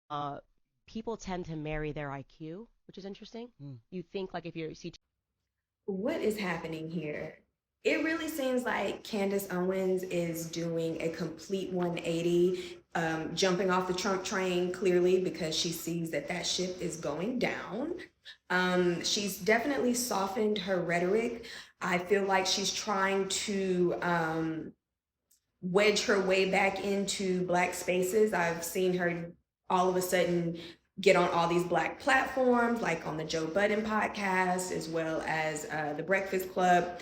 uh, people tend to marry their IQ, which is interesting. Mm. You think like if you see What is happening here? It really seems like Candace Owens is doing a complete 180, jumping off the Trump train clearly because she sees that that ship is going down. She's definitely softened her rhetoric. I feel like she's trying to wedge her way back into Black spaces. I've seen her all of a sudden get on all these Black platforms, like on the Joe Budden podcast, as well as the Breakfast Club.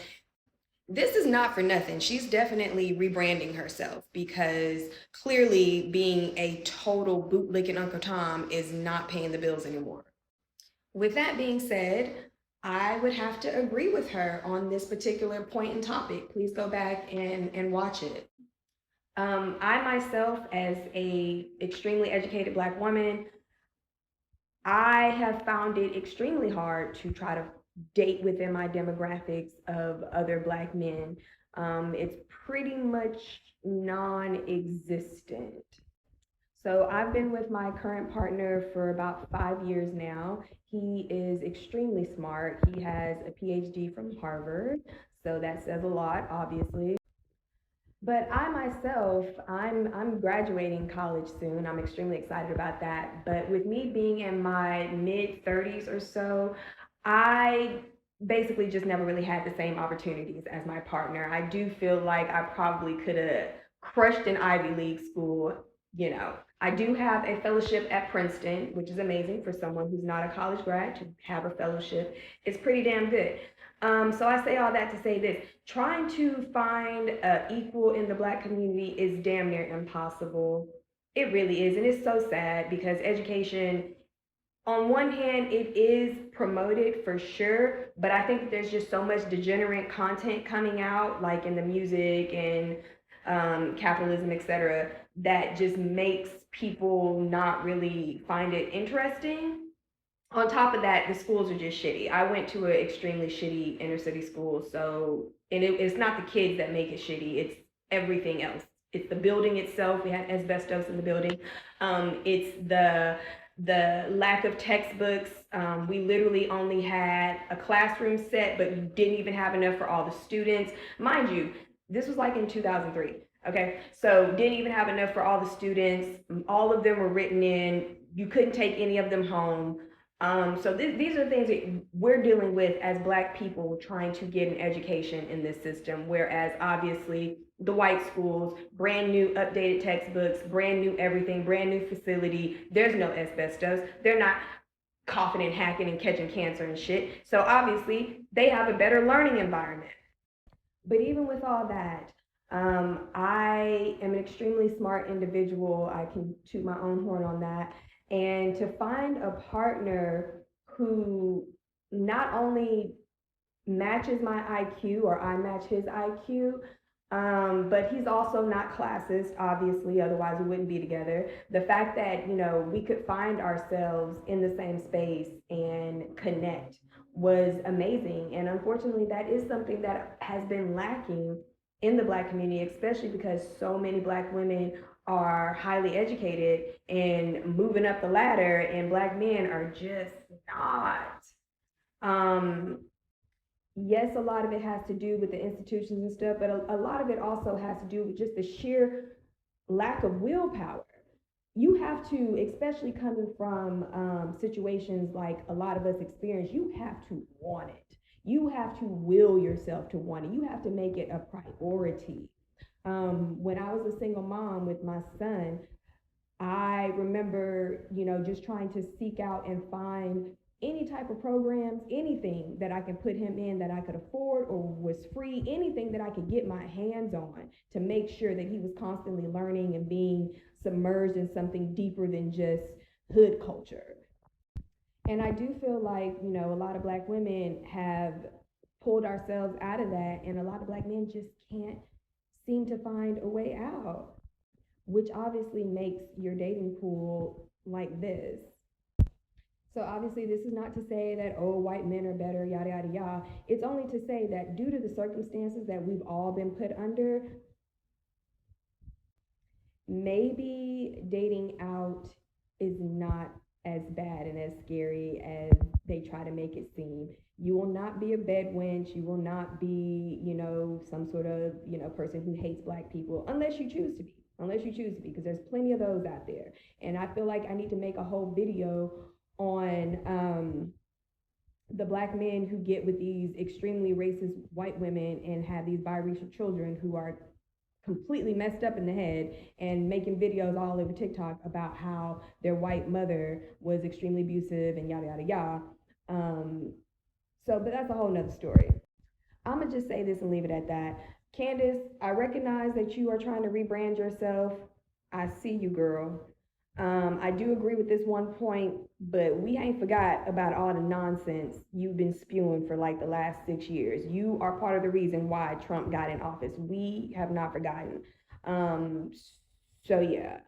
This is not for nothing. She's definitely rebranding herself because clearly being a total bootlicking Uncle Tom is not paying the bills anymore. With that being said, I would have to agree with her on this particular point and topic. Please go back and watch it. I myself, as a extremely educated Black woman, I have found it extremely hard to try to date within my demographics of other Black men. It's pretty much non-existent. So I've been with my current partner for about 5 years now. He is extremely smart. He has a PhD from Harvard, so that says a lot, obviously. But I myself, I'm graduating college soon. I'm extremely excited about that. But with me being in my mid 30s or so, I basically just never really had the same opportunities as my partner. I do feel like I probably could have crushed an Ivy League school. I do have a fellowship at Princeton, which is amazing for someone who's not a college grad to have a fellowship. It's pretty damn good. So I say all that to say this: trying to find equal in the Black community is damn near impossible. It really is, and it's so sad because education, on one hand, it is promoted for sure, but I think that there's just so much degenerate content coming out, like in the music and capitalism, etc., that just makes people not really find it interesting. On top of that, the schools are just shitty. I went to an extremely shitty inner city school, so it's not the kids that make it shitty. It's everything else. It's the building itself. We had asbestos in the building. It's the lack of textbooks. We literally only had a classroom set, but you didn't even have enough for all the students. Mind you, this was like in 2003. Okay, so didn't even have enough for all the students. All of them were written in. You couldn't take any of them home. So these are things that we're dealing with as Black people trying to get an education in this system, whereas obviously the white schools, brand new updated textbooks, brand new everything, brand new facility, there's no asbestos. They're not coughing and hacking and catching cancer and shit. So obviously they have a better learning environment. But even with all that, I am an extremely smart individual. I can toot my own horn on that. And to find a partner who not only matches my IQ or I match his IQ, but he's also not classist, obviously, otherwise we wouldn't be together. The fact that, we could find ourselves in the same space and connect was amazing. And unfortunately, that is something that has been lacking in the Black community, especially because so many Black women are highly educated and moving up the ladder, and Black men are just not. Um, yes, a lot of it has to do with the institutions and stuff, but a lot of it also has to do with just the sheer lack of willpower. You have to, especially coming from situations like a lot of us experience, you have to want it. You have to will yourself to want it. You have to make it a priority. When I was a single mom with my son, I remember, just trying to seek out and find any type of programs, anything that I can put him in that I could afford or was free, anything that I could get my hands on to make sure that he was constantly learning and being submerged in something deeper than just hood culture. And I do feel like, a lot of Black women have pulled ourselves out of that, and a lot of Black men just can't seem to find a way out, which obviously makes your dating pool like this. So obviously this is not to say that, oh, white men are better, yada yada yada. It's only to say that due to the circumstances that we've all been put under, maybe dating out is not as bad and as scary as they try to make it seem. You will not be a bed wench. You will not be, some sort of, person who hates black people unless you choose to be. Unless you choose to be, because there's plenty of those out there. And I feel like I need to make a whole video on the black men who get with these extremely racist white women and have these biracial children who are completely messed up in the head and making videos all over TikTok about how their white mother was extremely abusive and yada yada yada. Um, but that's a whole nother story. I'm gonna just say this and leave it at that. Candace, I recognize that you are trying to rebrand yourself. I see you, girl. I do agree with this one point, but we ain't forgot about all the nonsense you've been spewing for like the last 6 years. You are part of the reason why Trump got in office. We have not forgotten. Um, so yeah.